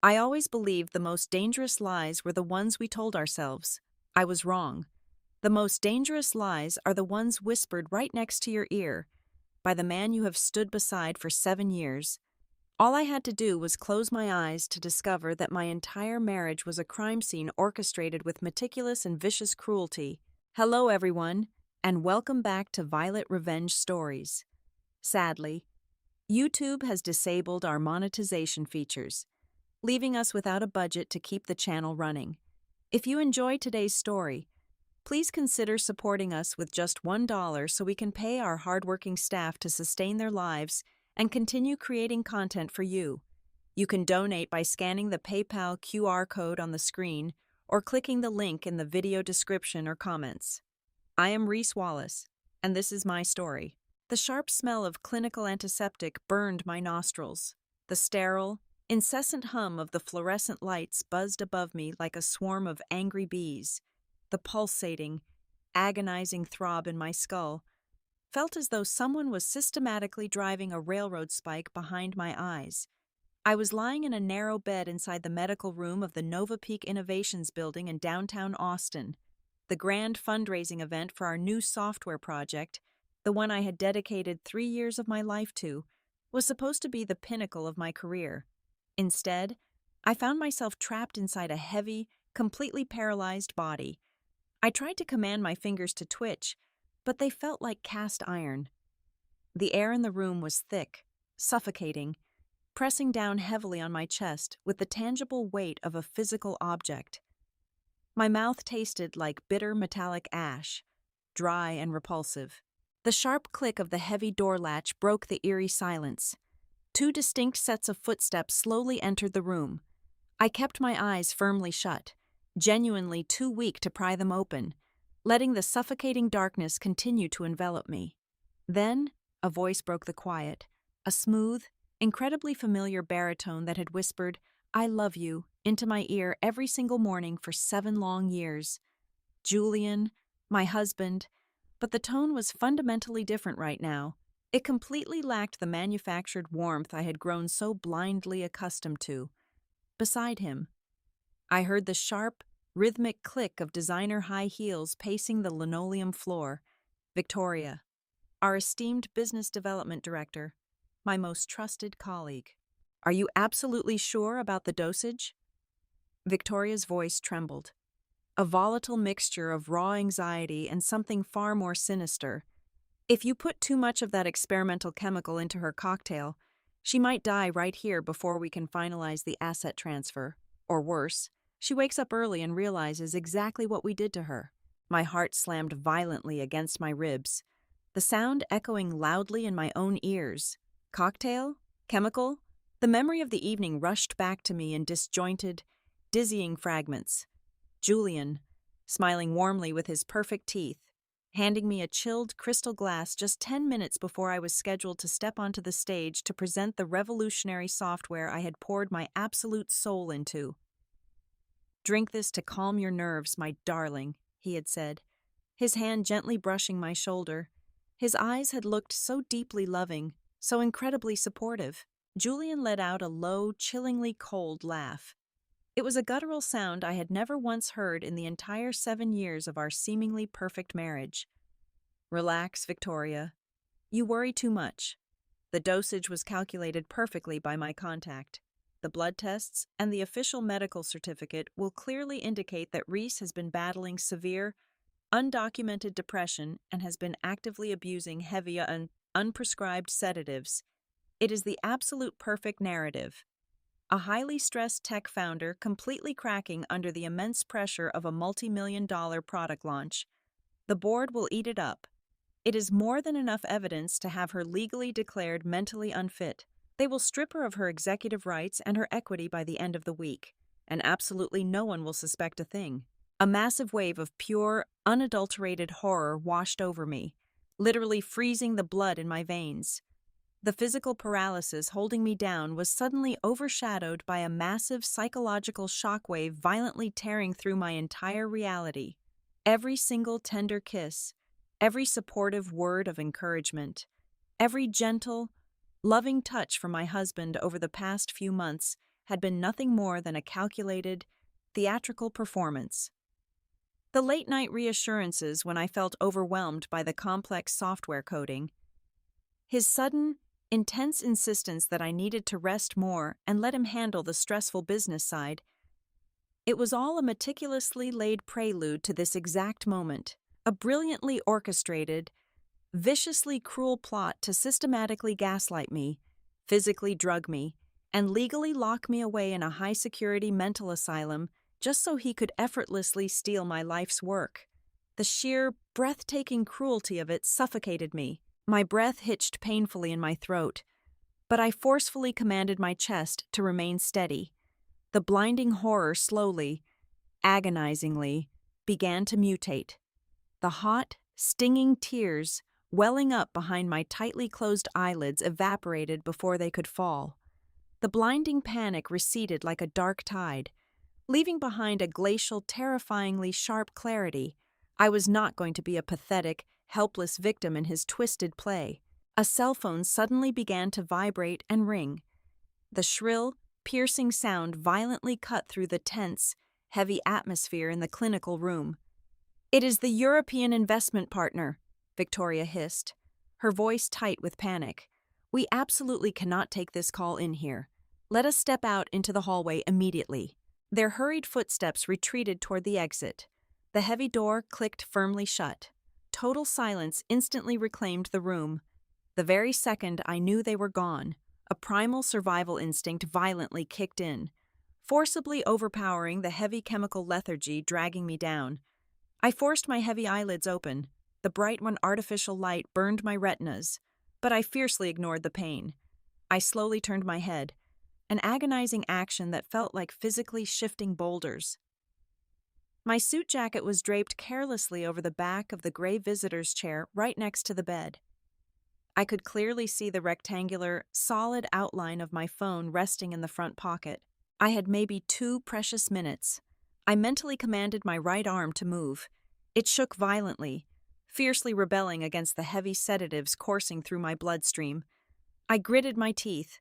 I always believed the most dangerous lies were the ones we told ourselves. I was wrong. The most dangerous lies are the ones whispered right next to your ear by the man you have stood beside for 7 years. All I had to do was close my eyes to discover that my entire marriage was a crime scene orchestrated with meticulous and vicious cruelty. Hello, everyone, and welcome back to Violet Revenge Stories. Sadly, YouTube has disabled our monetization features, leaving us without a budget to keep the channel running. If you enjoyed today's story, please consider supporting us with just $1 so we can pay our hardworking staff to sustain their lives and continue creating content for you. You can donate by scanning the PayPal QR code on the screen or clicking the link in the video description or comments. I am Reese Wallace, and this is my story. The sharp smell of clinical antiseptic burned my nostrils. The sterile, incessant hum of the fluorescent lights buzzed above me like a swarm of angry bees. The pulsating, agonizing throb in my skull felt as though someone was systematically driving a railroad spike behind my eyes. I was lying in a narrow bed inside the medical room of the Nova Peak Innovations building in downtown Austin. The grand fundraising event for our new software project, the one I had dedicated 3 years of my life to, was supposed to be the pinnacle of my career. Instead, I found myself trapped inside a heavy, completely paralyzed body. I tried to command my fingers to twitch, but they felt like cast iron. The air in the room was thick, suffocating, pressing down heavily on my chest with the tangible weight of a physical object. My mouth tasted like bitter metallic ash, dry and repulsive. The sharp click of the heavy door latch broke the eerie silence. Two distinct sets of footsteps slowly entered the room. I kept my eyes firmly shut, genuinely too weak to pry them open, letting the suffocating darkness continue to envelop me. Then, a voice broke the quiet, a smooth, incredibly familiar baritone that had whispered, "I love you," into my ear every single morning for 7 long years. Julian, my husband, but the tone was fundamentally different right now. It completely lacked the manufactured warmth I had grown so blindly accustomed to. Beside him, I heard the sharp, rhythmic click of designer high heels pacing the linoleum floor. Victoria, our esteemed business development director, my most trusted colleague. "Are you absolutely sure about the dosage?" Victoria's voice trembled, a volatile mixture of raw anxiety and something far more sinister. "If you put too much of that experimental chemical into her cocktail, she might die right here before we can finalize the asset transfer. Or worse, she wakes up early and realizes exactly what we did to her." My heart slammed violently against my ribs, the sound echoing loudly in my own ears. Cocktail? Chemical? The memory of the evening rushed back to me in disjointed, dizzying fragments. Julian, smiling warmly with his perfect teeth, handing me a chilled crystal glass just 10 minutes before I was scheduled to step onto the stage to present the revolutionary software I had poured my absolute soul into. "Drink this to calm your nerves, my darling," he had said, his hand gently brushing my shoulder. His eyes had looked so deeply loving, so incredibly supportive. Julian let out a low, chillingly cold laugh. It was a guttural sound I had never once heard in the entire 7 years of our seemingly perfect marriage. "Relax, Victoria. You worry too much. The dosage was calculated perfectly by my contact. The blood tests and the official medical certificate will clearly indicate that Reese has been battling severe, undocumented depression and has been actively abusing heavy unprescribed sedatives. It is the absolute perfect narrative. A highly stressed tech founder completely cracking under the immense pressure of a multi-million-dollar product launch. The board will eat it up. It is more than enough evidence to have her legally declared mentally unfit. They will strip her of her executive rights and her equity by the end of the week, and absolutely no one will suspect a thing." A massive wave of pure, unadulterated horror washed over me, literally freezing the blood in my veins. The physical paralysis holding me down was suddenly overshadowed by a massive psychological shockwave violently tearing through my entire reality. Every single tender kiss, every supportive word of encouragement, every gentle, loving touch from my husband over the past few months had been nothing more than a calculated, theatrical performance. The late-night reassurances when I felt overwhelmed by the complex software coding, his sudden, intense insistence that I needed to rest more and let him handle the stressful business side, it was all a meticulously laid prelude to this exact moment, a brilliantly orchestrated, viciously cruel plot to systematically gaslight me, physically drug me, and legally lock me away in a high-security mental asylum just so he could effortlessly steal my life's work. The sheer, breathtaking cruelty of it suffocated me. My breath hitched painfully in my throat, but I forcefully commanded my chest to remain steady. The blinding horror slowly, agonizingly, began to mutate. The hot, stinging tears welling up behind my tightly closed eyelids evaporated before they could fall. The blinding panic receded like a dark tide, leaving behind a glacial, terrifyingly sharp clarity. I was not going to be a pathetic, helpless victim in his twisted play. A cell phone suddenly began to vibrate and ring. The shrill, piercing sound violently cut through the tense, heavy atmosphere in the clinical room. "It is the European investment partner," Victoria hissed, her voice tight with panic. "We absolutely cannot take this call in here. Let us step out into the hallway immediately." Their hurried footsteps retreated toward the exit. The heavy door clicked firmly shut. Total silence instantly reclaimed the room. The very second I knew they were gone, a primal survival instinct violently kicked in, forcibly overpowering the heavy chemical lethargy dragging me down. I forced my heavy eyelids open. The bright artificial light burned my retinas, but I fiercely ignored the pain. I slowly turned my head, an agonizing action that felt like physically shifting boulders. My suit jacket was draped carelessly over the back of the gray visitor's chair right next to the bed. I could clearly see the rectangular, solid outline of my phone resting in the front pocket. I had maybe 2 precious minutes. I mentally commanded my right arm to move. It shook violently, fiercely rebelling against the heavy sedatives coursing through my bloodstream. I gritted my teeth,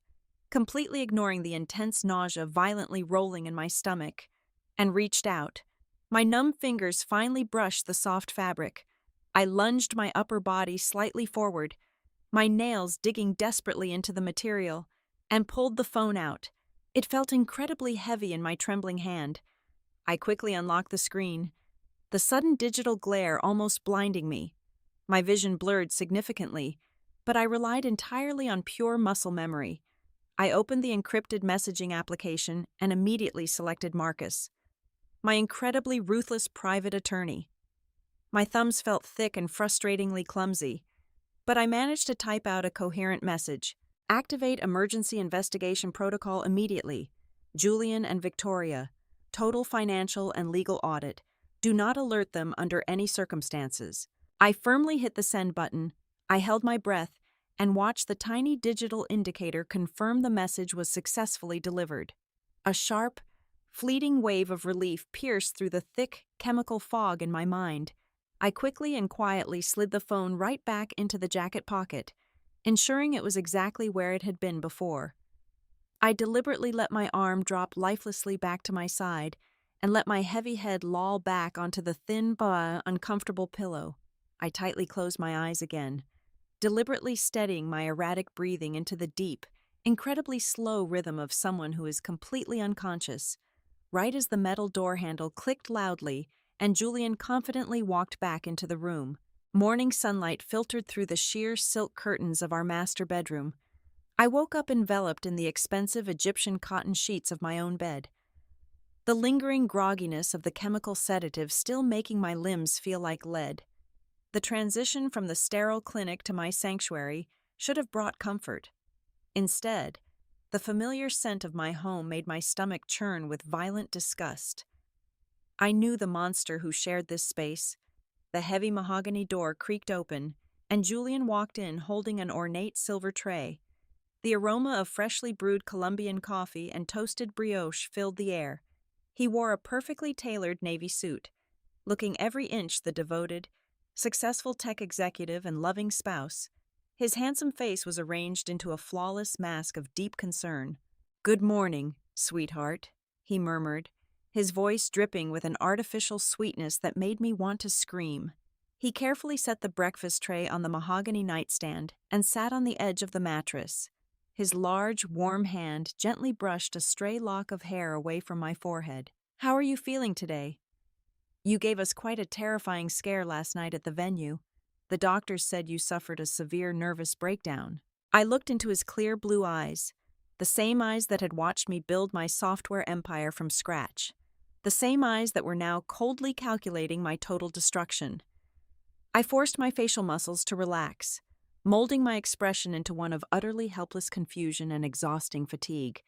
completely ignoring the intense nausea violently rolling in my stomach, and reached out. My numb fingers finally brushed the soft fabric. I lunged my upper body slightly forward, my nails digging desperately into the material, and pulled the phone out. It felt incredibly heavy in my trembling hand. I quickly unlocked the screen, the sudden digital glare almost blinding me. My vision blurred significantly, but I relied entirely on pure muscle memory. I opened the encrypted messaging application and immediately selected Marcus, my incredibly ruthless private attorney. My thumbs felt thick and frustratingly clumsy, but I managed to type out a coherent message. "Activate emergency investigation protocol immediately. Julian and Victoria. Total financial and legal audit. Do not alert them under any circumstances." I firmly hit the send button. I held my breath and watched the tiny digital indicator confirm the message was successfully delivered. A sharp, fleeting wave of relief pierced through the thick, chemical fog in my mind. I quickly and quietly slid the phone right back into the jacket pocket, ensuring it was exactly where it had been before. I deliberately let my arm drop lifelessly back to my side and let my heavy head loll back onto the thin, uncomfortable pillow. I tightly closed my eyes again, deliberately steadying my erratic breathing into the deep, incredibly slow rhythm of someone who is completely unconscious. Right as the metal door handle clicked loudly and Julian confidently walked back into the room, morning sunlight filtered through the sheer silk curtains of our master bedroom. I woke up enveloped in the expensive Egyptian cotton sheets of my own bed, the lingering grogginess of the chemical sedative still making my limbs feel like lead. The transition from the sterile clinic to my sanctuary should have brought comfort. Instead, the familiar scent of my home made my stomach churn with violent disgust. I knew the monster who shared this space. The heavy mahogany door creaked open, and Julian walked in holding an ornate silver tray. The aroma of freshly brewed Colombian coffee and toasted brioche filled the air. He wore a perfectly tailored navy suit, looking every inch the devoted, successful tech executive and loving spouse. His handsome face was arranged into a flawless mask of deep concern. "Good morning," Sweetheart, he murmured, his voice dripping with an artificial sweetness that made me want to scream. He carefully set the breakfast tray on the mahogany nightstand and sat on the edge of the mattress. His large, warm hand gently brushed a stray lock of hair away from my forehead. How are you feeling today? You gave us quite a terrifying scare last night at the venue. The doctors said you suffered a severe nervous breakdown. I looked into his clear blue eyes, the same eyes that had watched me build my software empire from scratch, the same eyes that were now coldly calculating my total destruction. I forced my facial muscles to relax, molding my expression into one of utterly helpless confusion and exhausting fatigue.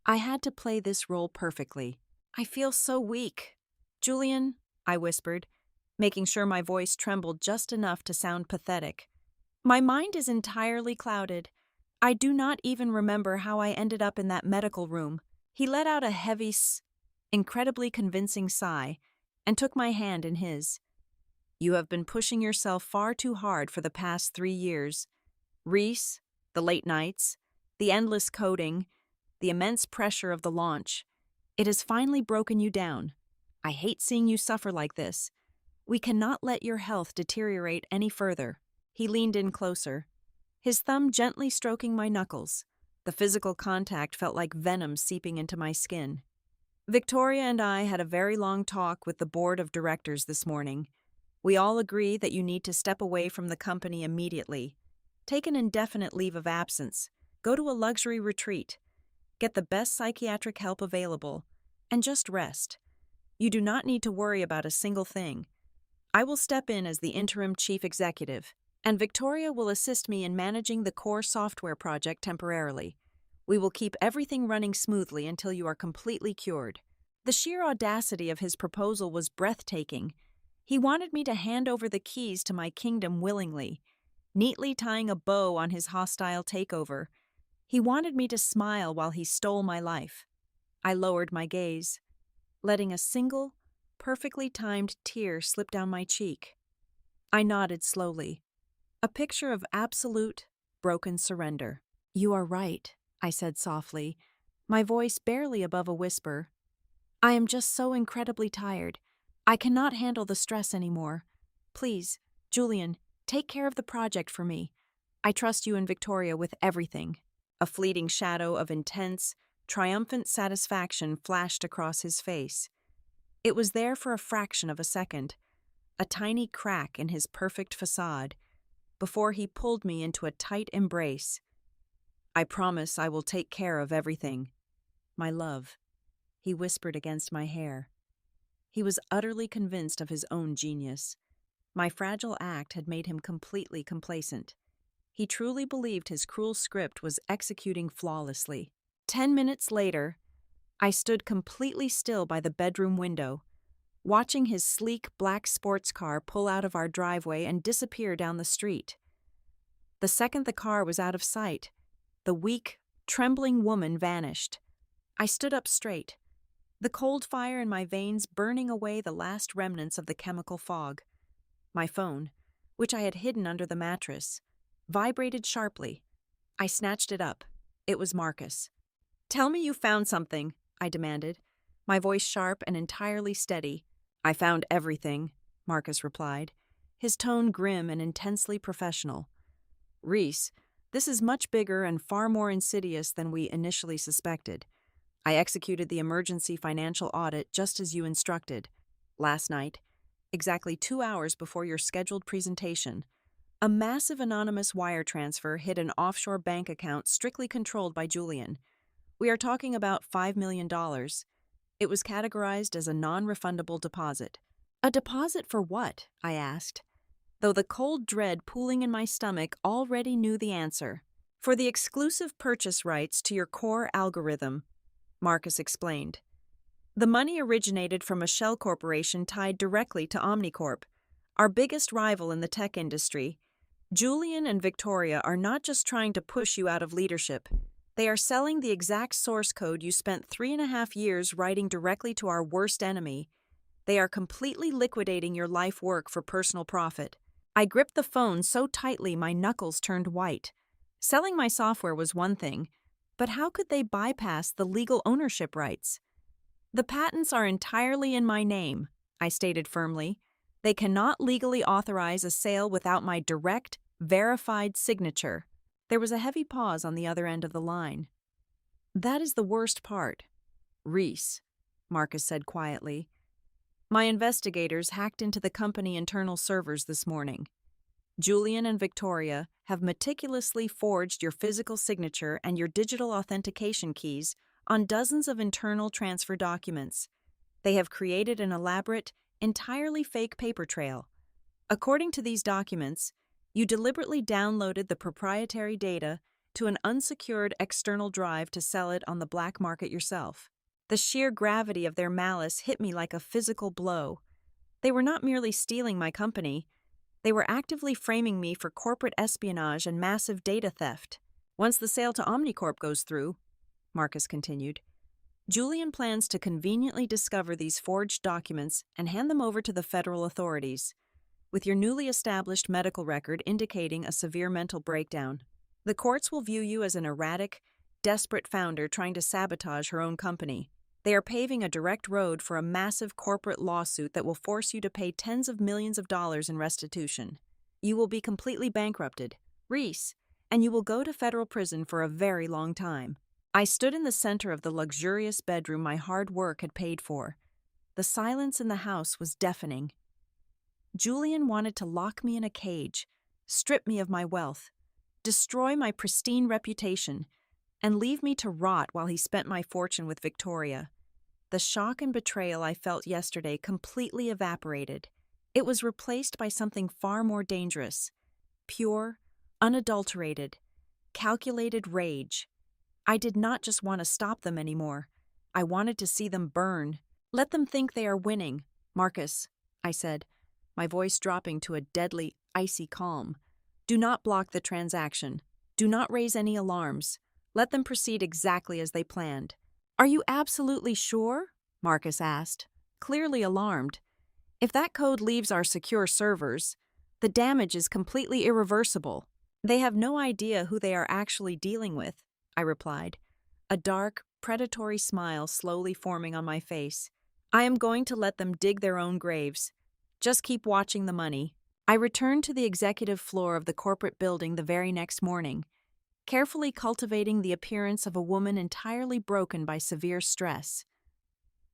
I had to play this role perfectly. I feel so weak. Julian, I whispered, making sure my voice trembled just enough to sound pathetic. My mind is entirely clouded. I do not even remember how I ended up in that medical room. He let out a heavy, incredibly convincing sigh and took my hand in his. You have been pushing yourself far too hard for the past 3 years. Reese, the late nights, the endless coding, the immense pressure of the launch. It has finally broken you down. I hate seeing you suffer like this. We cannot let your health deteriorate any further. He leaned in closer, his thumb gently stroking my knuckles. The physical contact felt like venom seeping into my skin. Victoria and I had a very long talk with the board of directors this morning. We all agree that you need to step away from the company immediately. Take an indefinite leave of absence. Go to a luxury retreat. Get the best psychiatric help available. And just rest. You do not need to worry about a single thing. I will step in as the interim chief executive, and Victoria will assist me in managing the core software project temporarily. We will keep everything running smoothly until you are completely cured. The sheer audacity of his proposal was breathtaking. He wanted me to hand over the keys to my kingdom willingly, neatly tying a bow on his hostile takeover. He wanted me to smile while he stole my life. I lowered my gaze, letting a single, perfectly timed tear slip down my cheek. I nodded slowly, a picture of absolute, broken surrender. You are right, I said softly, my voice barely above a whisper. I am just so incredibly tired. I cannot handle the stress anymore. Please, Julian, take care of the project for me. I trust you and Victoria with everything. A fleeting shadow of intense, triumphant satisfaction flashed across his face. It was there for a fraction of a second, a tiny crack in his perfect facade, before he pulled me into a tight embrace. I promise I will take care of everything. My love, he whispered against my hair. He was utterly convinced of his own genius. My fragile act had made him completely complacent. He truly believed his cruel script was executing flawlessly. 10 minutes later, I stood completely still by the bedroom window, watching his sleek black sports car pull out of our driveway and disappear down the street. The second the car was out of sight, the weak, trembling woman vanished. I stood up straight, the cold fire in my veins burning away the last remnants of the chemical fog. My phone, which I had hidden under the mattress, vibrated sharply. I snatched it up. It was Marcus. Tell me you found something, I demanded, my voice sharp and entirely steady. I found everything, Marcus replied, his tone grim and intensely professional. Reese, this is much bigger and far more insidious than we initially suspected. I executed the emergency financial audit just as you instructed. Last night, exactly 2 hours before your scheduled presentation, a massive anonymous wire transfer hit an offshore bank account strictly controlled by Julian. We are talking about $5 million. It was categorized as a non-refundable deposit. A deposit for what? I asked, though the cold dread pooling in my stomach already knew the answer. For the exclusive purchase rights to your core algorithm, Marcus explained. The money originated from a shell corporation tied directly to Omnicorp, our biggest rival in the tech industry. Julian and Victoria are not just trying to push you out of leadership. They are selling the exact source code you spent 3.5 years writing directly to our worst enemy. They are completely liquidating your life work for personal profit. I gripped the phone so tightly my knuckles turned white. Selling my software was one thing, But how could they bypass the legal ownership rights? The patents are entirely in my name, I stated firmly. They cannot legally authorize a sale without my direct, verified signature. There was a heavy pause on the other end of the line. That is the worst part. Reese, Marcus said quietly. My investigators hacked into the company internal servers this morning. Julian and Victoria have meticulously forged your physical signature and your digital authentication keys on dozens of internal transfer documents. They have created an elaborate, entirely fake paper trail. According to these documents, you deliberately downloaded the proprietary data to an unsecured external drive to sell it on the black market yourself. The sheer gravity of their malice hit me like a physical blow. They were not merely stealing my company, they were actively framing me for corporate espionage and massive data theft. Once the sale to Omnicorp goes through, Marcus continued, Julian plans to conveniently discover these forged documents and hand them over to the federal authorities, with your newly established medical record indicating a severe mental breakdown. The courts will view you as an erratic, desperate founder trying to sabotage her own company. They are paving a direct road for a massive corporate lawsuit that will force you to pay tens of millions of dollars in restitution. You will be completely bankrupted, Reese, and you will go to federal prison for a very long time. I stood in the center of the luxurious bedroom my hard work had paid for. The silence in the house was deafening. Julian wanted to lock me in a cage, strip me of my wealth, destroy my pristine reputation, and leave me to rot while he spent my fortune with Victoria. The shock and betrayal I felt yesterday completely evaporated. It was replaced by something far more dangerous. Pure, unadulterated, calculated rage. I did not just want to stop them anymore. I wanted to see them burn. Let them think they are winning. Marcus, I said, my voice dropping to a deadly, icy calm. Do not block the transaction. Do not raise any alarms. Let them proceed exactly as they planned. Are you absolutely sure? Marcus asked, clearly alarmed. If that code leaves our secure servers, the damage is completely irreversible. They have no idea who they are actually dealing with, I replied, a dark, predatory smile slowly forming on my face. I am going to let them dig their own graves. Just keep watching the money. I returned to the executive floor of the corporate building the very next morning, carefully cultivating the appearance of a woman entirely broken by severe stress.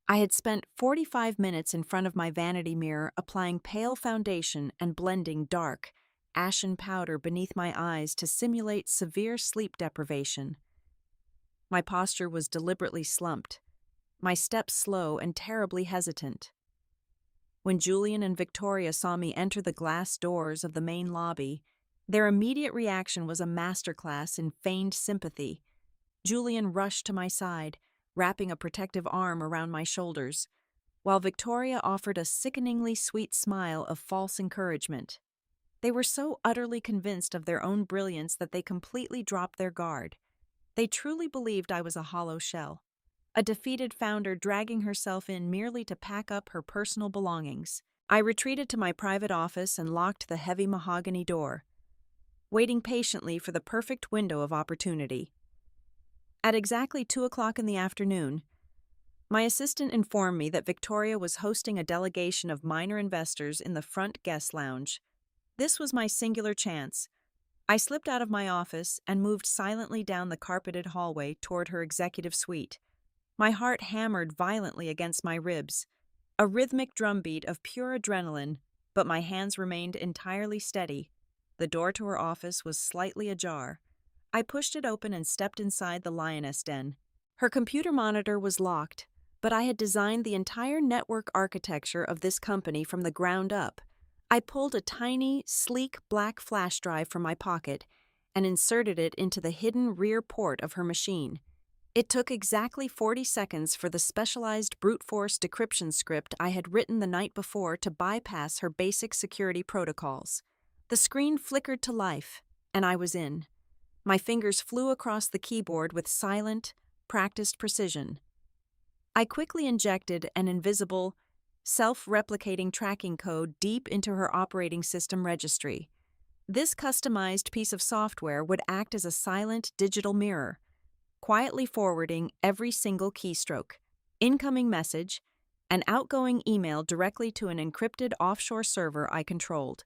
I had spent 45 minutes in front of my vanity mirror applying pale foundation and blending dark, ashen powder beneath my eyes to simulate severe sleep deprivation. My posture was deliberately slumped, my steps slow and terribly hesitant. When Julian and Victoria saw me enter the glass doors of the main lobby, their immediate reaction was a masterclass in feigned sympathy. Julian rushed to my side, wrapping a protective arm around my shoulders, while Victoria offered a sickeningly sweet smile of false encouragement. They were so utterly convinced of their own brilliance that they completely dropped their guard. They truly believed I was a hollow shell, a defeated founder dragging herself in merely to pack up her personal belongings. I retreated to my private office and locked the heavy mahogany door, waiting patiently for the perfect window of opportunity. At exactly 2:00 in the afternoon, my assistant informed me that Victoria was hosting a delegation of minor investors in the front guest lounge. This was my singular chance. I slipped out of my office and moved silently down the carpeted hallway toward her executive suite. My heart hammered violently against my ribs, a rhythmic drumbeat of pure adrenaline, but my hands remained entirely steady. The door to her office was slightly ajar. I pushed it open and stepped inside the lioness den. Her computer monitor was locked, but I had designed the entire network architecture of this company from the ground up. I pulled a tiny, sleek black flash drive from my pocket and inserted it into the hidden rear port of her machine. It took exactly 40 seconds for the specialized brute force decryption script I had written the night before to bypass her basic security protocols. The screen flickered to life, and I was in. My fingers flew across the keyboard with silent, practiced precision. I quickly injected an invisible, self-replicating tracking code deep into her operating system registry. This customized piece of software would act as a silent digital mirror, quietly forwarding every single keystroke, incoming message, and outgoing email directly to an encrypted offshore server I controlled.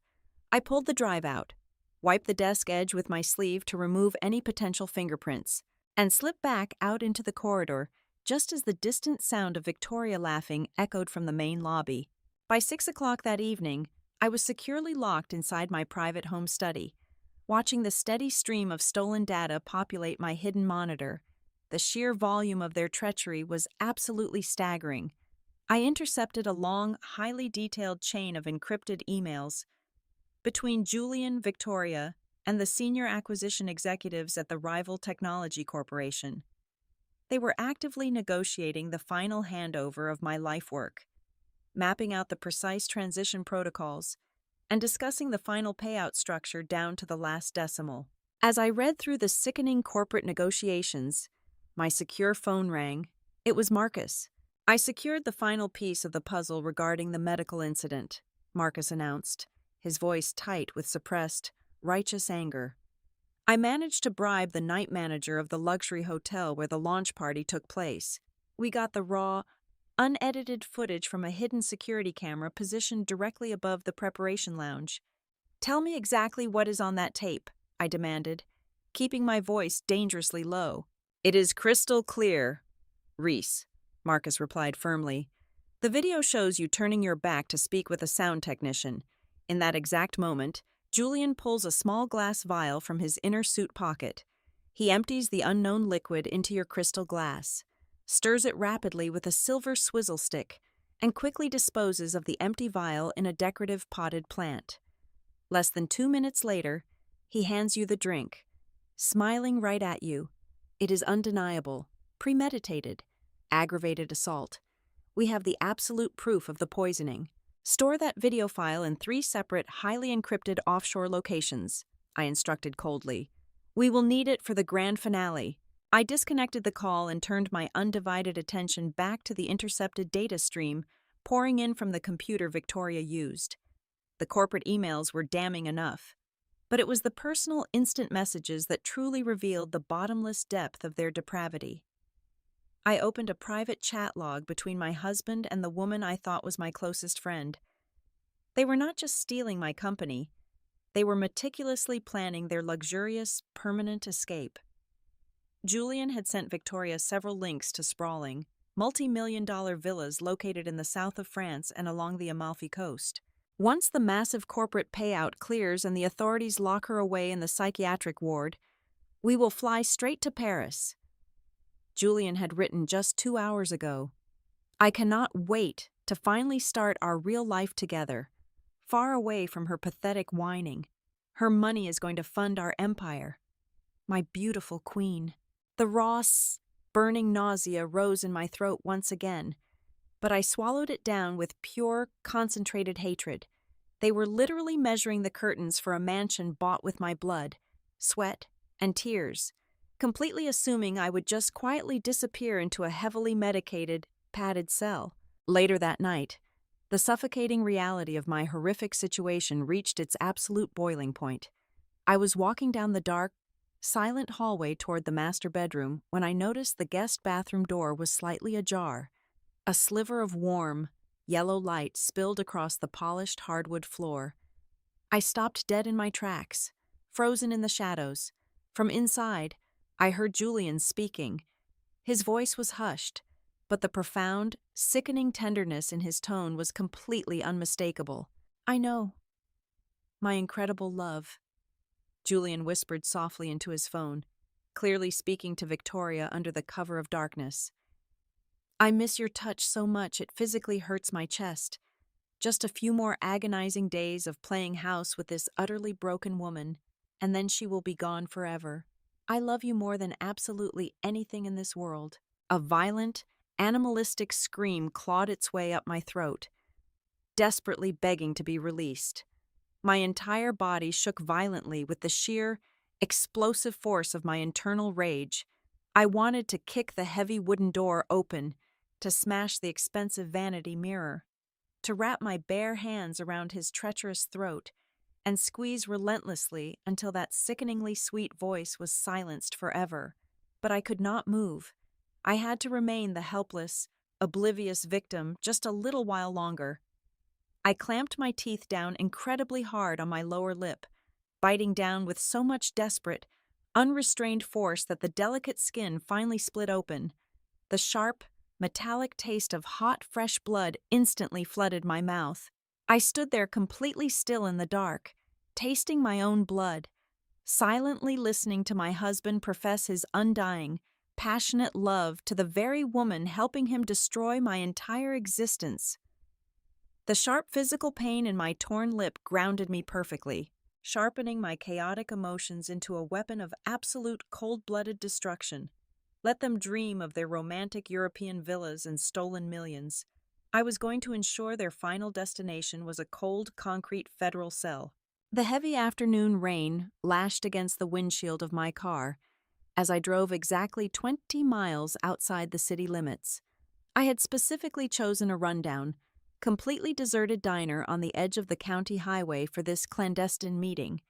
I pulled the drive out, wiped the desk edge with my sleeve to remove any potential fingerprints, and slipped back out into the corridor just as the distant sound of Victoria laughing echoed from the main lobby. By 6 o'clock that evening, I was securely locked inside my private home study, watching the steady stream of stolen data populate my hidden monitor. The sheer volume of their treachery was absolutely staggering. I intercepted a long, highly detailed chain of encrypted emails between Julian, Victoria, and the senior acquisition executives at the rival technology corporation. They were actively negotiating the final handover of my life work, mapping out the precise transition protocols, and discussing the final payout structure down to the last decimal. As I read through the sickening corporate negotiations, my secure phone rang. It was Marcus. "I secured the final piece of the puzzle regarding the medical incident," Marcus announced, his voice tight with suppressed, righteous anger. "I managed to bribe the night manager of the luxury hotel where the launch party took place. We got the raw, unedited footage from a hidden security camera positioned directly above the preparation lounge." "Tell me exactly what is on that tape," I demanded, keeping my voice dangerously low. "It is crystal clear, Reese," Marcus replied firmly. "The video shows you turning your back to speak with a sound technician. In that exact moment, Julian pulls a small glass vial from his inner suit pocket. He empties the unknown liquid into your crystal glass, stirs it rapidly with a silver swizzle stick, and quickly disposes of the empty vial in a decorative potted plant. Less than 2 minutes later, he hands you the drink, smiling right at you. It is undeniable, premeditated, aggravated assault. We have the absolute proof of the poisoning. Store that video file in 3 separate, highly encrypted offshore locations," I instructed coldly. "We will need it for the grand finale." I disconnected the call and turned my undivided attention back to the intercepted data stream pouring in from the computer Victoria used. The corporate emails were damning enough, but it was the personal instant messages that truly revealed the bottomless depth of their depravity. I opened a private chat log between my husband and the woman I thought was my closest friend. They were not just stealing my company, they were meticulously planning their luxurious, permanent escape. Julian had sent Victoria several links to sprawling, multi-million-dollar villas located in the south of France and along the Amalfi Coast. Once the massive corporate payout clears and the authorities lock her away in the psychiatric ward, "We will fly straight to Paris," Julian had written just 2 hours ago. "I cannot wait to finally start our real life together, far away from her pathetic whining. Her money is going to fund our empire. My beautiful queen." The raw, burning nausea rose in my throat once again, but I swallowed it down with pure, concentrated hatred. They were literally measuring the curtains for a mansion bought with my blood, sweat, and tears, completely assuming I would just quietly disappear into a heavily medicated, padded cell. Later that night, the suffocating reality of my horrific situation reached its absolute boiling point. I was walking down the dark, silent hallway toward the master bedroom when I noticed the guest bathroom door was slightly ajar. A sliver of warm, yellow light spilled across the polished hardwood floor. I stopped dead in my tracks, frozen in the shadows. From inside, I heard Julian speaking. His voice was hushed, but the profound, sickening tenderness in his tone was completely unmistakable. "I know. My incredible love," Julian whispered softly into his phone, clearly speaking to Victoria under the cover of darkness. "I miss your touch so much it physically hurts my chest. Just a few more agonizing days of playing house with this utterly broken woman, and then she will be gone forever. I love you more than absolutely anything in this world." A violent, animalistic scream clawed its way up my throat, desperately begging to be released. My entire body shook violently with the sheer, explosive force of my internal rage. I wanted to kick the heavy wooden door open, to smash the expensive vanity mirror, to wrap my bare hands around his treacherous throat and squeeze relentlessly until that sickeningly sweet voice was silenced forever. but I could not move. I had to remain the helpless, oblivious victim just a little while longer. I clamped my teeth down incredibly hard on my lower lip, biting down with so much desperate, unrestrained force that the delicate skin finally split open. The sharp, metallic taste of hot, fresh blood instantly flooded my mouth. I stood there completely still in the dark, tasting my own blood, silently listening to my husband profess his undying, passionate love to the very woman helping him destroy my entire existence. The sharp physical pain in my torn lip grounded me perfectly, sharpening my chaotic emotions into a weapon of absolute cold-blooded destruction. Let them dream of their romantic European villas and stolen millions. I was going to ensure their final destination was a cold, concrete federal cell. The heavy afternoon rain lashed against the windshield of my car as I drove exactly 20 miles outside the city limits. I had specifically chosen a rundown, completely deserted diner on the edge of the county highway for this clandestine meeting.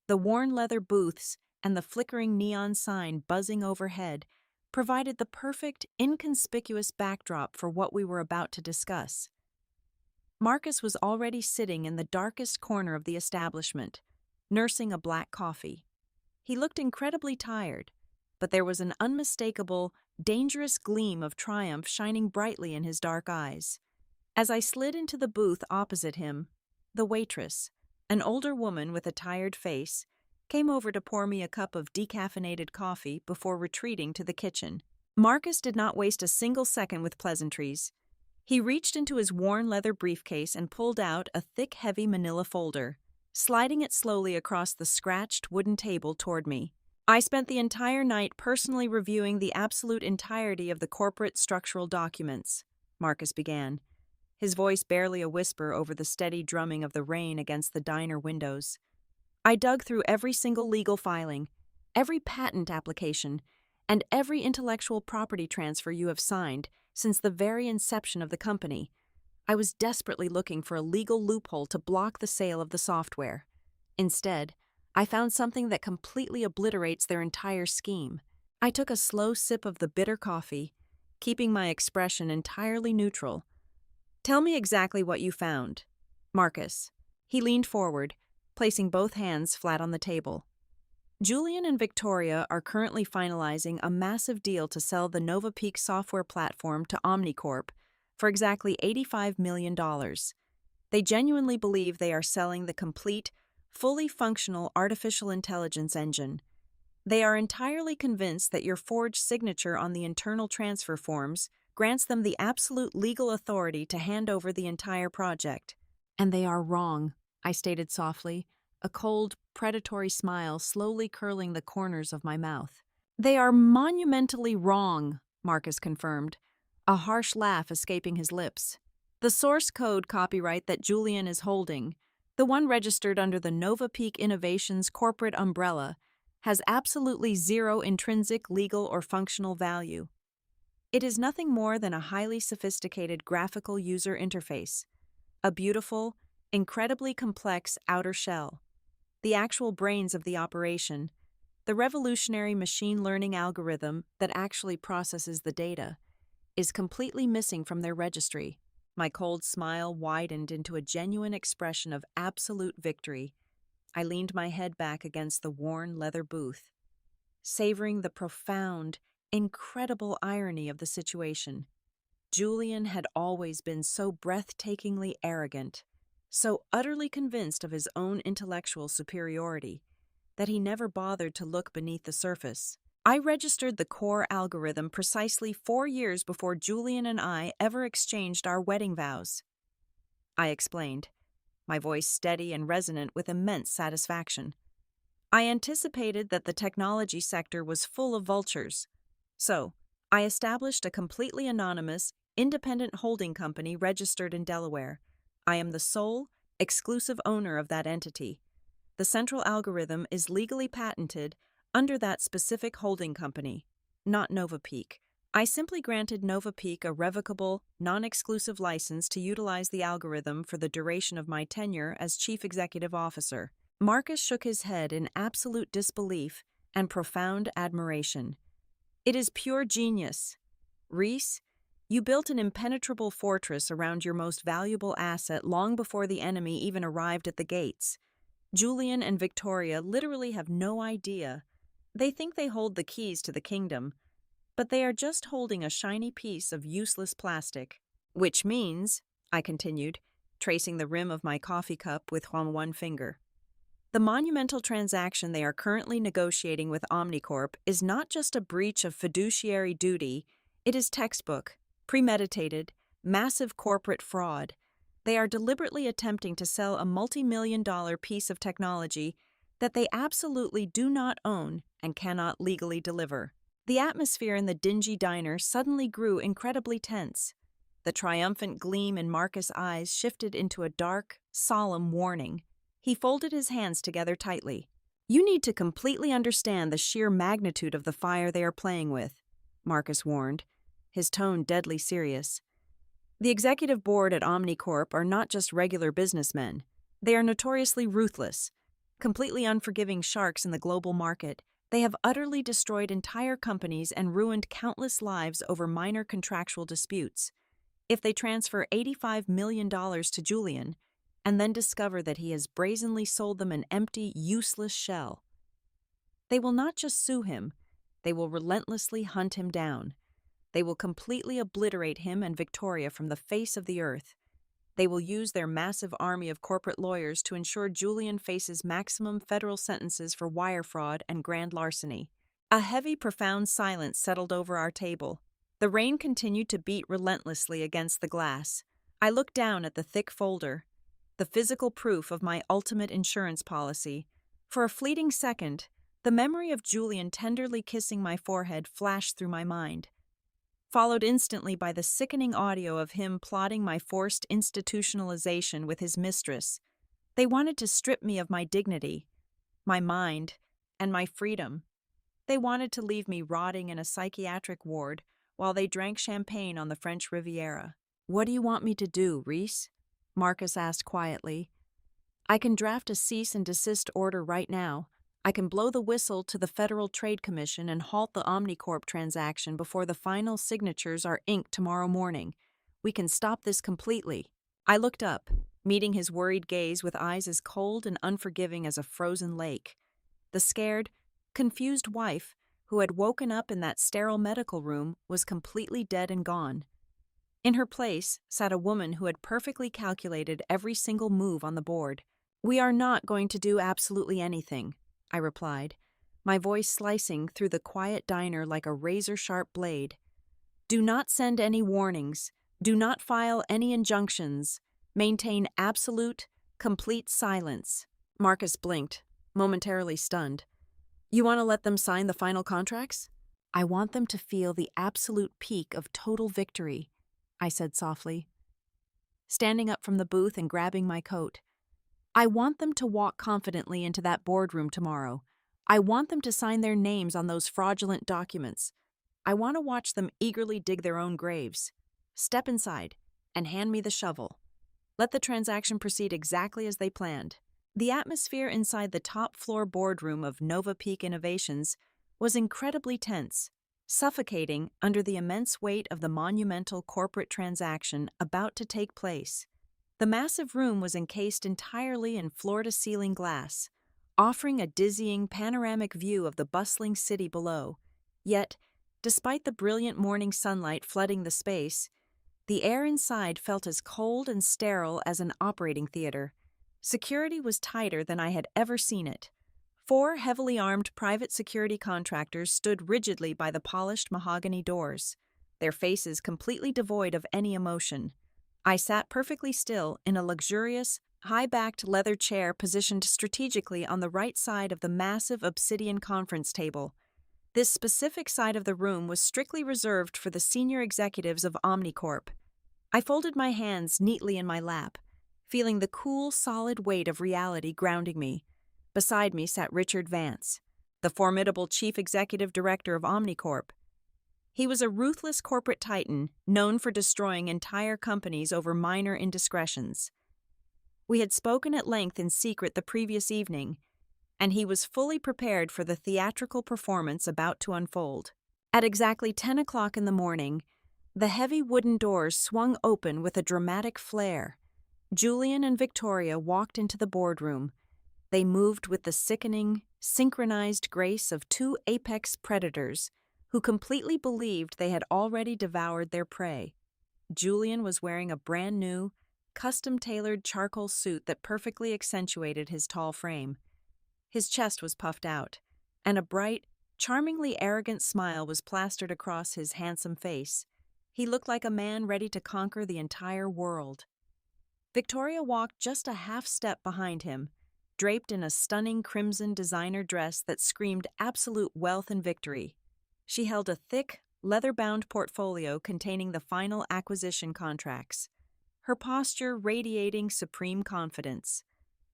The worn leather booths and the flickering neon sign buzzing overhead provided the perfect, inconspicuous backdrop for what we were about to discuss. Marcus was already sitting in the darkest corner of the establishment, nursing a black coffee. He looked incredibly tired, but there was an unmistakable, dangerous gleam of triumph shining brightly in his dark eyes. As I slid into the booth opposite him, the waitress, an older woman with a tired face, came over to pour me a cup of decaffeinated coffee before retreating to the kitchen. Marcus did not waste a single second with pleasantries. He reached into his worn leather briefcase and pulled out a thick, heavy manila folder, sliding it slowly across the scratched wooden table toward me. I spent the entire night personally reviewing the absolute entirety of the corporate structural documents, Marcus began, his voice barely a whisper over the steady drumming of the rain against the diner windows. I dug through every single legal filing, every patent application, and every intellectual property transfer you have signed since the very inception of the company. I was desperately looking for a legal loophole to block the sale of the software. Instead, I found something that completely obliterates their entire scheme. I took a slow sip of the bitter coffee, keeping my expression entirely neutral. Tell me exactly what you found, Marcus. He leaned forward, placing both hands flat on the table. Julian and Victoria are currently finalizing a massive deal to sell the Nova Peak software platform to Omnicorp for exactly $85 million. They genuinely believe they are selling the complete, fully functional artificial intelligence engine. They are entirely convinced that your forged signature on the internal transfer forms grants them the absolute legal authority to hand over the entire project. And they are wrong, I stated softly, a cold, predatory smile slowly curling the corners of my mouth. They are monumentally wrong, Marcus confirmed, a harsh laugh escaping his lips. The source code copyright that Julian is holding, the one registered under the Nova Peak Innovations corporate umbrella, has absolutely zero intrinsic legal or functional value. It is nothing more than a highly sophisticated graphical user interface, a beautiful, incredibly complex outer shell. The actual brains of the operation, the revolutionary machine learning algorithm that actually processes the data, is completely missing from their registry. My cold smile widened into a genuine expression of absolute victory. I leaned my head back against the worn leather booth, savoring the profound, incredible irony of the situation. Julian had always been so breathtakingly arrogant, so utterly convinced of his own intellectual superiority, that he never bothered to look beneath the surface. I registered the core algorithm precisely 4 years before Julian and I ever exchanged our wedding vows. I explained, my voice steady and resonant with immense satisfaction. I anticipated that the technology sector was full of vultures, so I established a completely anonymous, independent holding company registered in Delaware. I am the sole, exclusive owner of that entity. The central algorithm is legally patented under that specific holding company, not Nova Peak. I simply granted Nova Peak a revocable, non-exclusive license to utilize the algorithm for the duration of my tenure as Chief Executive Officer. Marcus shook his head in absolute disbelief and profound admiration. It is pure genius. Reese, you built an impenetrable fortress around your most valuable asset long before the enemy even arrived at the gates. Julian and Victoria literally have no idea. They think they hold the keys to the kingdom, but they are just holding a shiny piece of useless plastic. Which means, I continued, tracing the rim of my coffee cup with one finger, the monumental transaction they are currently negotiating with Omnicorp is not just a breach of fiduciary duty, it is textbook, premeditated, massive corporate fraud. They are deliberately attempting to sell a multi-million-dollar piece of technology that they absolutely do not own and cannot legally deliver. The atmosphere in the dingy diner suddenly grew incredibly tense. The triumphant gleam in Marcus' eyes shifted into a dark, solemn warning. He folded his hands together tightly. "You need to completely understand the sheer magnitude of the fire they are playing with," Marcus warned, his tone deadly serious. "The executive board at Omnicorp are not just regular businessmen. They are notoriously ruthless, completely unforgiving sharks in the global market. They have utterly destroyed entire companies and ruined countless lives over minor contractual disputes. If they transfer $85 million to Julian, and then discover that he has brazenly sold them an empty, useless shell, they will not just sue him, they will relentlessly hunt him down. They will completely obliterate him and Victoria from the face of the earth. They will use their massive army of corporate lawyers to ensure Julian faces maximum federal sentences for wire fraud and grand larceny." A heavy, profound silence settled over our table. The rain continued to beat relentlessly against the glass. I looked down at the thick folder, the physical proof of my ultimate insurance policy. For a fleeting second, the memory of Julian tenderly kissing my forehead flashed through my mind, followed instantly by the sickening audio of him plotting my forced institutionalization with his mistress. They wanted to strip me of my dignity, my mind, and my freedom. They wanted to leave me rotting in a psychiatric ward while they drank champagne on the French Riviera. "What do you want me to do, Reese?" Marcus asked quietly. "I can draft a cease and desist order right now. I can blow the whistle to the Federal Trade Commission and halt the Omnicorp transaction before the final signatures are inked tomorrow morning. We can stop this completely." I looked up, meeting his worried gaze with eyes as cold and unforgiving as a frozen lake. The scared, confused wife, who had woken up in that sterile medical room, was completely dead and gone. In her place sat a woman who had perfectly calculated every single move on the board. "We are not going to do absolutely anything," I replied, my voice slicing through the quiet diner like a razor-sharp blade. "Do not send any warnings. Do not file any injunctions. Maintain absolute, complete silence." Marcus blinked, momentarily stunned. "You want to let them sign the final contracts?" "I want them to feel the absolute peak of total victory," I said softly, standing up from the booth and grabbing my coat. "I want them to walk confidently into that boardroom tomorrow. I want them to sign their names on those fraudulent documents. I want to watch them eagerly dig their own graves. Step inside and hand me the shovel. Let the transaction proceed exactly as they planned." The atmosphere inside the top-floor boardroom of Nova Peak Innovations was incredibly tense, suffocating under the immense weight of the monumental corporate transaction about to take place. The massive room was encased entirely in floor-to-ceiling glass, offering a dizzying panoramic view of the bustling city below. Yet, despite the brilliant morning sunlight flooding the space, the air inside felt as cold and sterile as an operating theater. Security was tighter than I had ever seen it. 4 heavily armed private security contractors stood rigidly by the polished mahogany doors, their faces completely devoid of any emotion. I sat perfectly still in a luxurious, high-backed leather chair positioned strategically on the right side of the massive obsidian conference table. This specific side of the room was strictly reserved for the senior executives of Omnicorp. I folded my hands neatly in my lap, feeling the cool, solid weight of reality grounding me. Beside me sat Richard Vance, the formidable chief executive director of Omnicorp. He was a ruthless corporate titan known for destroying entire companies over minor indiscretions. We had spoken at length in secret the previous evening, and he was fully prepared for the theatrical performance about to unfold. At exactly 10 o'clock in the morning, the heavy wooden doors swung open with a dramatic flare. Julian and Victoria walked into the boardroom. They moved with the sickening, synchronized grace of two apex predators who completely believed they had already devoured their prey. Julian was wearing a brand new, custom-tailored charcoal suit that perfectly accentuated his tall frame. His chest was puffed out, and a bright, charmingly arrogant smile was plastered across his handsome face. He looked like a man ready to conquer the entire world. Victoria walked just a half step behind him, draped in a stunning crimson designer dress that screamed absolute wealth and victory. She held a thick, leather-bound portfolio containing the final acquisition contracts, her posture radiating supreme confidence.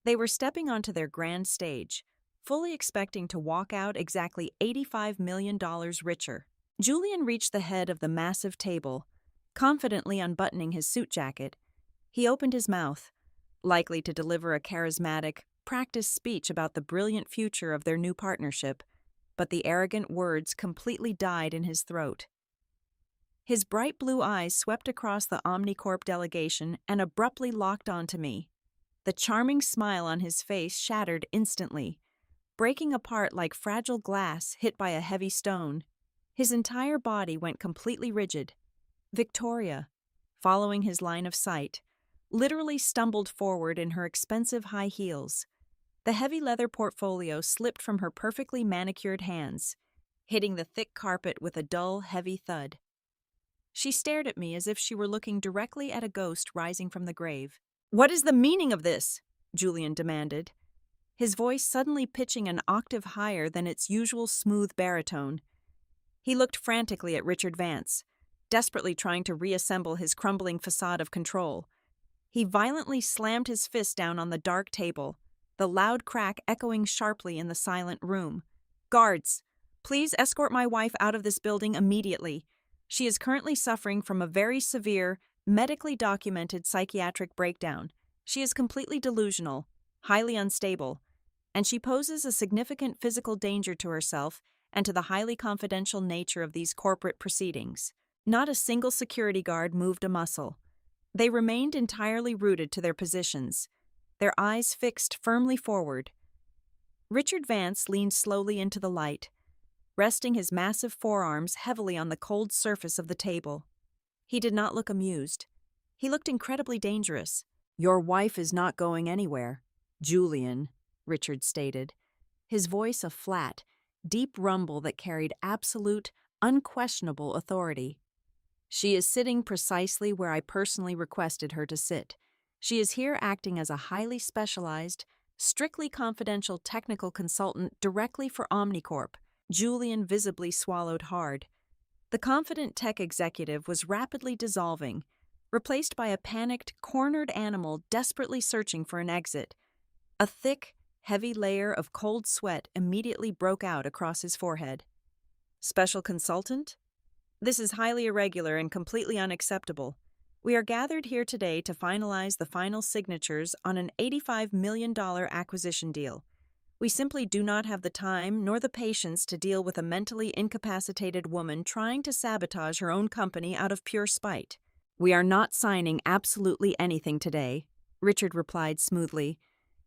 They were stepping onto their grand stage, fully expecting to walk out exactly $85 million richer. Julian reached the head of the massive table, confidently unbuttoning his suit jacket. He opened his mouth, likely to deliver a charismatic, practiced speech about the brilliant future of their new partnership, but the arrogant words completely died in his throat. His bright blue eyes swept across the Omnicorp delegation and abruptly locked onto me. The charming smile on his face shattered instantly, breaking apart like fragile glass hit by a heavy stone. His entire body went completely rigid. Victoria, following his line of sight, literally stumbled forward in her expensive high heels. The heavy leather portfolio slipped from her perfectly manicured hands, hitting the thick carpet with a dull, heavy thud. She stared at me as if she were looking directly at a ghost rising from the grave. "What is the meaning of this?" Julian demanded, his voice suddenly pitching an octave higher than its usual smooth baritone. He looked frantically at Richard Vance, desperately trying to reassemble his crumbling facade of control. He violently slammed his fist down on the dark table, the loud crack echoing sharply in the silent room. "Guards, please escort my wife out of this building immediately. She is currently suffering from a very severe, medically documented psychiatric breakdown. She is completely delusional, highly unstable, and she poses a significant physical danger to herself and to the highly confidential nature of these corporate proceedings." Not a single security guard moved a muscle. They remained entirely rooted to their positions, their eyes fixed firmly forward. Richard Vance leaned slowly into the light, resting his massive forearms heavily on the cold surface of the table. He did not look amused. He looked incredibly dangerous. "Your wife is not going anywhere, Julian," Richard stated, his voice a flat, deep rumble that carried absolute, unquestionable authority. "She is sitting precisely where I personally requested her to sit. She is here acting as a highly specialized, strictly confidential technical consultant directly for Omnicorp." Julian visibly swallowed hard. The confident tech executive was rapidly dissolving, replaced by a panicked, cornered animal desperately searching for an exit. A thick, heavy layer of cold sweat immediately broke out across his forehead. "Special consultant? This is highly irregular and completely unacceptable. We are gathered here today to finalize the final signatures on an $85 million acquisition deal. We simply do not have the time nor the patience to deal with a mentally incapacitated woman trying to sabotage her own company out of pure spite." "We are not signing absolutely anything today," Richard replied smoothly,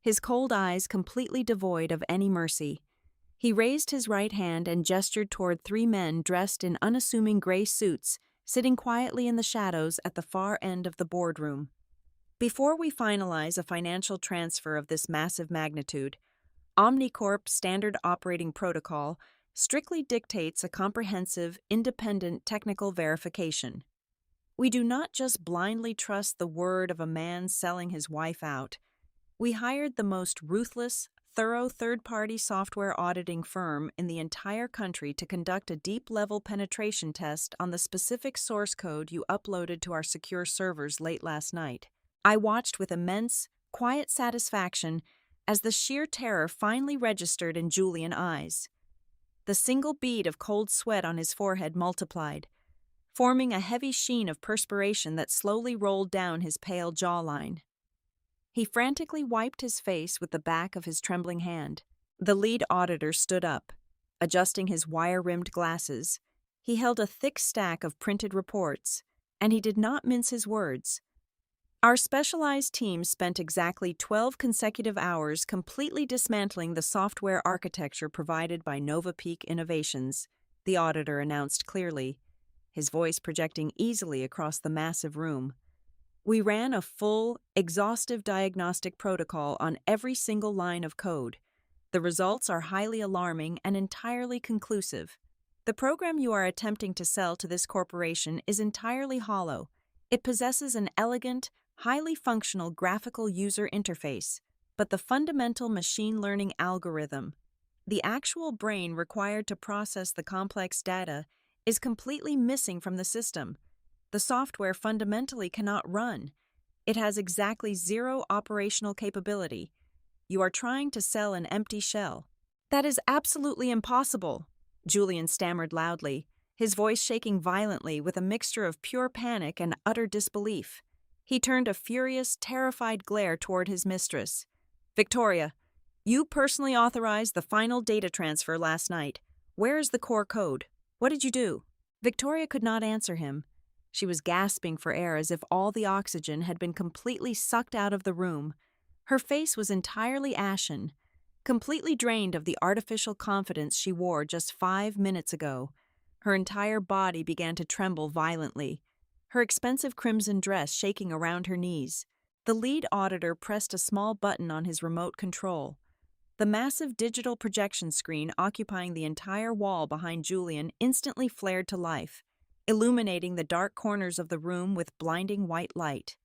his cold eyes completely devoid of any mercy. He raised his right hand and gestured toward three men dressed in unassuming gray suits, sitting quietly in the shadows at the far end of the boardroom. "Before we finalize a financial transfer of this massive magnitude, Omnicorp's standard operating protocol strictly dictates a comprehensive, independent technical verification. We do not just blindly trust the word of a man selling his wife out. We hired the most ruthless, thorough third-party software auditing firm in the entire country to conduct a deep-level penetration test on the specific source code you uploaded to our secure servers late last night." I watched with immense, quiet satisfaction as the sheer terror finally registered in Julian's eyes. The single bead of cold sweat on his forehead multiplied, forming a heavy sheen of perspiration that slowly rolled down his pale jawline. He frantically wiped his face with the back of his trembling hand. The lead auditor stood up, adjusting his wire-rimmed glasses, He held a thick stack of printed reports, and he did not mince his words. Our specialized team spent exactly 12 consecutive hours completely dismantling the software architecture provided by Nova Peak Innovations, the auditor announced clearly, his voice projecting easily across the massive room. We ran a full, exhaustive diagnostic protocol on every single line of code. The results are highly alarming and entirely conclusive. The program you are attempting to sell to this corporation is entirely hollow. It possesses an elegant, highly functional graphical user interface, but the fundamental machine learning algorithm, the actual brain required to process the complex data, is completely missing from the system. The software fundamentally cannot run. It has exactly zero operational capability. You are trying to sell an empty shell. That is absolutely impossible, Julian stammered loudly, his voice shaking violently with a mixture of pure panic and utter disbelief. He turned a furious, terrified glare toward his mistress. Victoria, you personally authorized the final data transfer last night. Where is the core code? What did you do? Victoria could not answer him. She was gasping for air as if all the oxygen had been completely sucked out of the room. Her face was entirely ashen, completely drained of the artificial confidence she wore just 5 minutes ago. Her entire body began to tremble violently, her expensive crimson dress shaking around her knees. The lead auditor pressed a small button on his remote control. The massive digital projection screen occupying the entire wall behind Julian instantly flared to life, illuminating the dark corners of the room with blinding white light.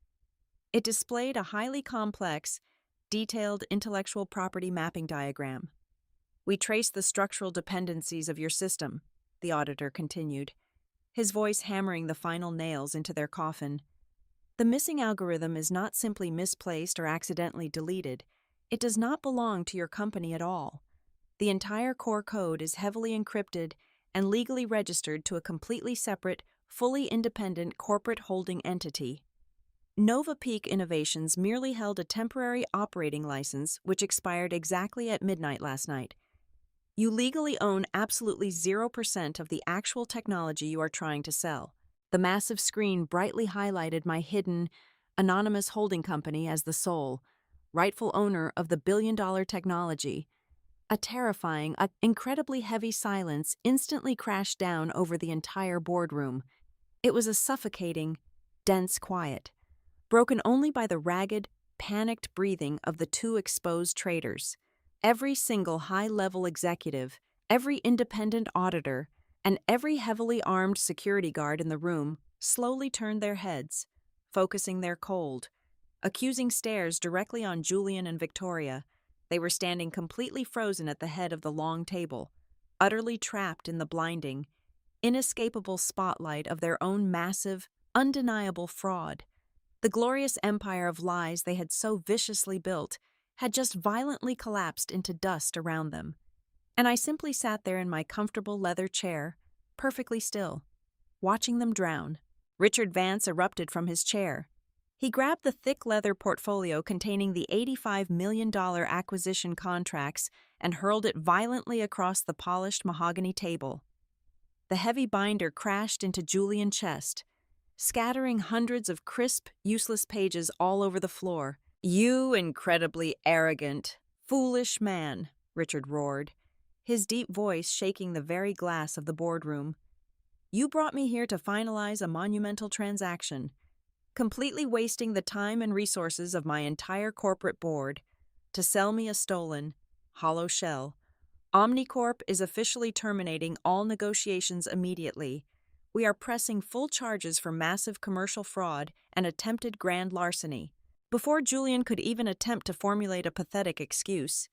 It displayed a highly complex, detailed intellectual property mapping diagram. We traced the structural dependencies of your system, the auditor continued, his voice hammering the final nails into their coffin. The missing algorithm is not simply misplaced or accidentally deleted. It does not belong to your company at all. The entire core code is heavily encrypted and legally registered to a completely separate, fully independent corporate holding entity. Nova Peak Innovations merely held a temporary operating license which expired exactly at midnight last night. You legally own absolutely 0% of the actual technology you are trying to sell. The massive screen brightly highlighted my hidden, anonymous holding company as the sole, rightful owner of the billion-dollar technology. A terrifying, incredibly heavy silence instantly crashed down over the entire boardroom. It was a suffocating, dense quiet, broken only by the ragged, panicked breathing of the two exposed traitors. Every single high-level executive, every independent auditor, and every heavily armed security guard in the room slowly turned their heads, focusing their cold, accusing stares directly on Julian and Victoria. They were standing completely frozen at the head of the long table, utterly trapped in the blinding, inescapable spotlight of their own massive, undeniable fraud. The glorious empire of lies they had so viciously built had just violently collapsed into dust around them. And I simply sat there in my comfortable leather chair, perfectly still, watching them drown. Richard Vance erupted from his chair. He grabbed the thick leather portfolio containing the $85 million acquisition contracts and hurled it violently across the polished mahogany table. The heavy binder crashed into Julian's chest, scattering hundreds of crisp, useless pages all over the floor. "You incredibly arrogant, foolish man," Richard roared, his deep voice shaking the very glass of the boardroom. "You brought me here to finalize a monumental transaction, completely wasting the time and resources of my entire corporate board, to sell me a stolen, hollow shell. Omnicorp is officially terminating all negotiations immediately. We are pressing full charges for massive commercial fraud and attempted grand larceny." Before Julian could even attempt to formulate a pathetic excuse,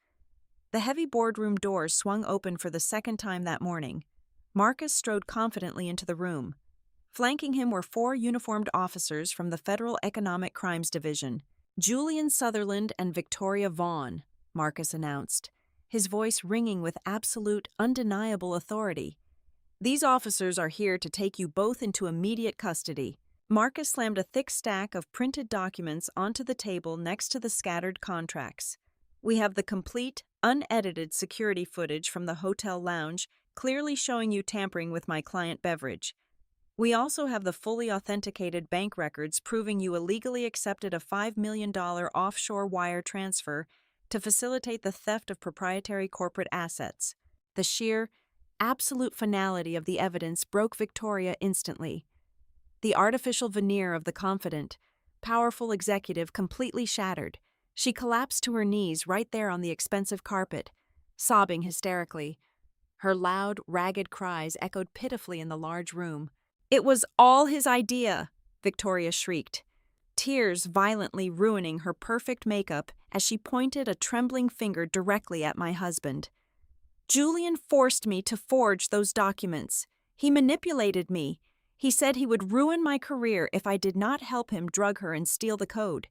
the heavy boardroom doors swung open for the second time that morning. Marcus strode confidently into the room. Flanking him were 4 uniformed officers from the Federal Economic Crimes Division. "Julian Sutherland and Victoria Vaughn," Marcus announced, his voice ringing with absolute, undeniable authority. "These officers are here to take you both into immediate custody." Marcus slammed a thick stack of printed documents onto the table next to the scattered contracts. "We have the complete, unedited security footage from the hotel lounge clearly showing you tampering with my client beverage. We also have the fully authenticated bank records proving you illegally accepted a $5 million offshore wire transfer to facilitate the theft of proprietary corporate assets. The sheer, absolute finality of the evidence broke Victoria instantly. The artificial veneer of the confident, powerful executive completely shattered. She collapsed to her knees right there on the expensive carpet, sobbing hysterically. Her loud, ragged cries echoed pitifully in the large room. "It was all his idea!" Victoria shrieked, tears violently ruining her perfect makeup as she pointed a trembling finger directly at my husband. "Julian forced me to forge those documents. He manipulated me. He said he would ruin my career if I did not help him drug her and steal the code.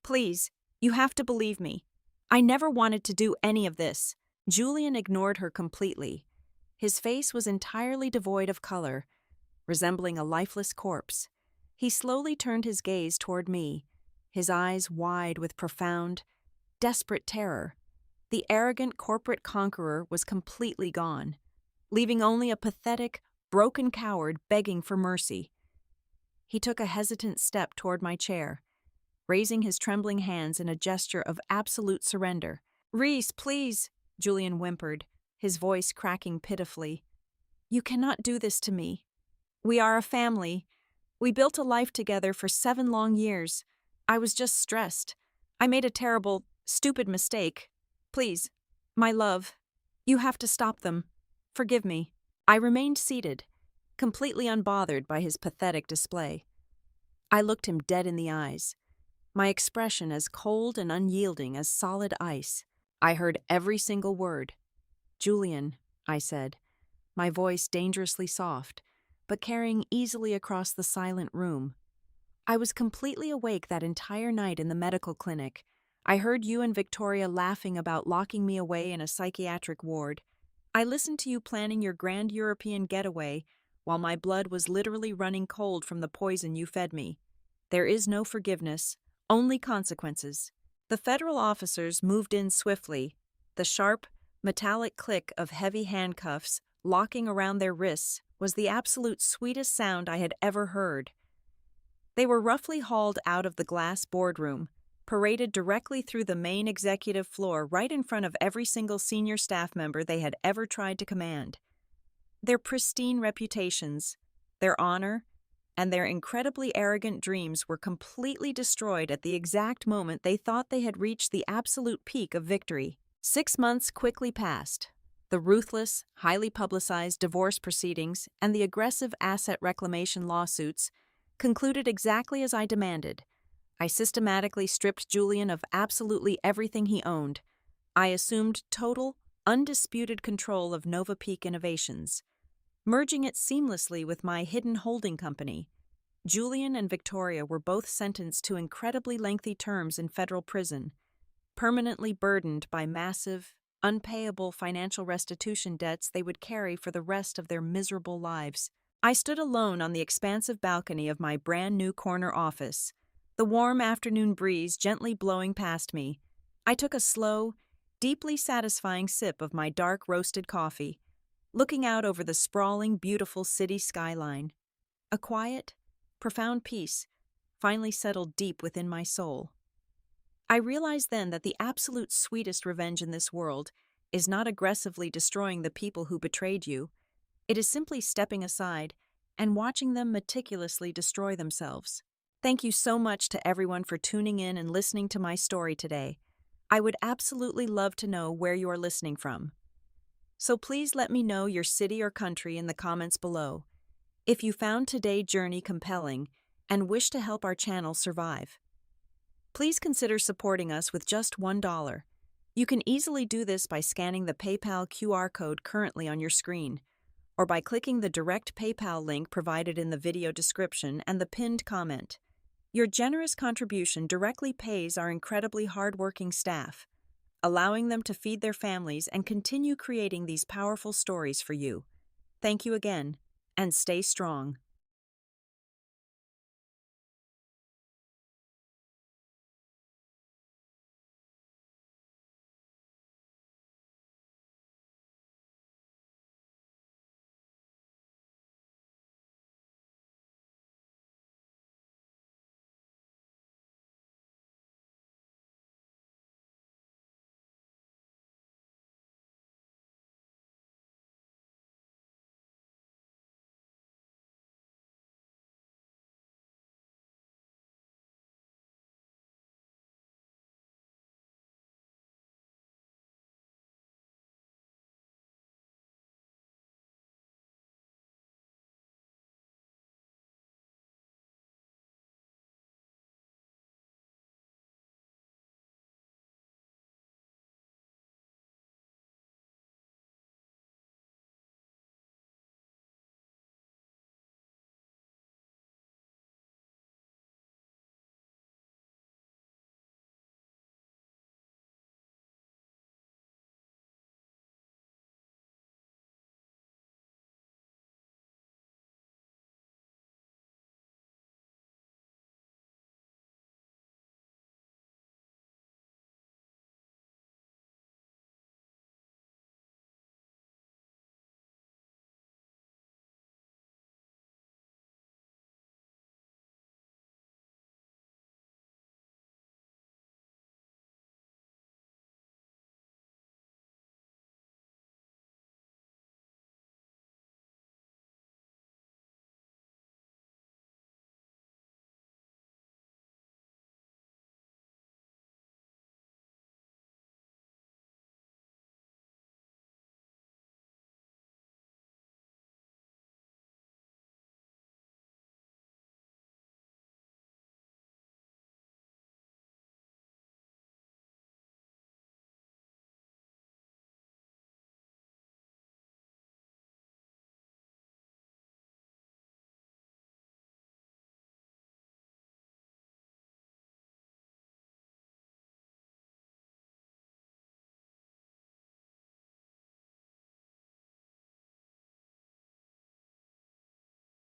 Please, you have to believe me. I never wanted to do any of this." Julian ignored her completely. His face was entirely devoid of color, resembling a lifeless corpse. He slowly turned his gaze toward me, his eyes wide with profound, desperate terror. The arrogant corporate conqueror was completely gone, leaving only a pathetic, broken coward begging for mercy. He took a hesitant step toward my chair, raising his trembling hands in a gesture of absolute surrender. "Reese, please," Julian whimpered, his voice cracking pitifully. "You cannot do this to me. We are a family. We built a life together for 7 long years. I was just stressed. I made a terrible, stupid mistake. Please, my love, you have to stop them. Forgive me." I remained seated, completely unbothered by his pathetic display. I looked him dead in the eyes, my expression as cold and unyielding as solid ice. I heard every single word. "Julian," I said, my voice dangerously soft, but carrying easily across the silent room. "I was completely awake that entire night in the medical clinic. I heard you and Victoria laughing about locking me away in a psychiatric ward. I listened to you planning your grand European getaway while my blood was literally running cold from the poison you fed me. There is no forgiveness, only consequences." The federal officers moved in swiftly, the sharp, metallic click of heavy handcuffs locking around their wrists was the absolute sweetest sound I had ever heard. They were roughly hauled out of the glass boardroom, paraded directly through the main executive floor right in front of every single senior staff member they had ever tried to command. Their pristine reputations, their honor, and their incredibly arrogant dreams were completely destroyed at the exact moment they thought they had reached the absolute peak of victory. 6 months quickly passed. The ruthless, highly publicized divorce proceedings and the aggressive asset reclamation lawsuits concluded exactly as I demanded. I systematically stripped Julian of absolutely everything he owned. I assumed total, undisputed control of Nova Peak Innovations, merging it seamlessly with my hidden holding company. Julian and Victoria were both sentenced to incredibly lengthy terms in federal prison, permanently burdened by massive, unpayable financial restitution debts they would carry for the rest of their miserable lives. I stood alone on the expansive balcony of my brand new corner office, the warm afternoon breeze gently blowing past me. I took a slow, deeply satisfying sip of my dark roasted coffee, looking out over the sprawling, beautiful city skyline. A quiet, profound peace finally settled deep within my soul. I realized then that the absolute sweetest revenge in this world is not aggressively destroying the people who betrayed you. It is simply stepping aside and watching them meticulously destroy themselves. Thank you so much to everyone for tuning in and listening to my story today. I would absolutely love to know where you are listening from. So please let me know your city or country in the comments below. If you found today's journey compelling and wish to help our channel survive, please consider supporting us with just $1. You can easily do this by scanning the PayPal QR code currently on your screen, or by clicking the direct PayPal link provided in the video description and the pinned comment. Your generous contribution directly pays our incredibly hardworking staff, allowing them to feed their families and continue creating these powerful stories for you. Thank you again, and stay strong.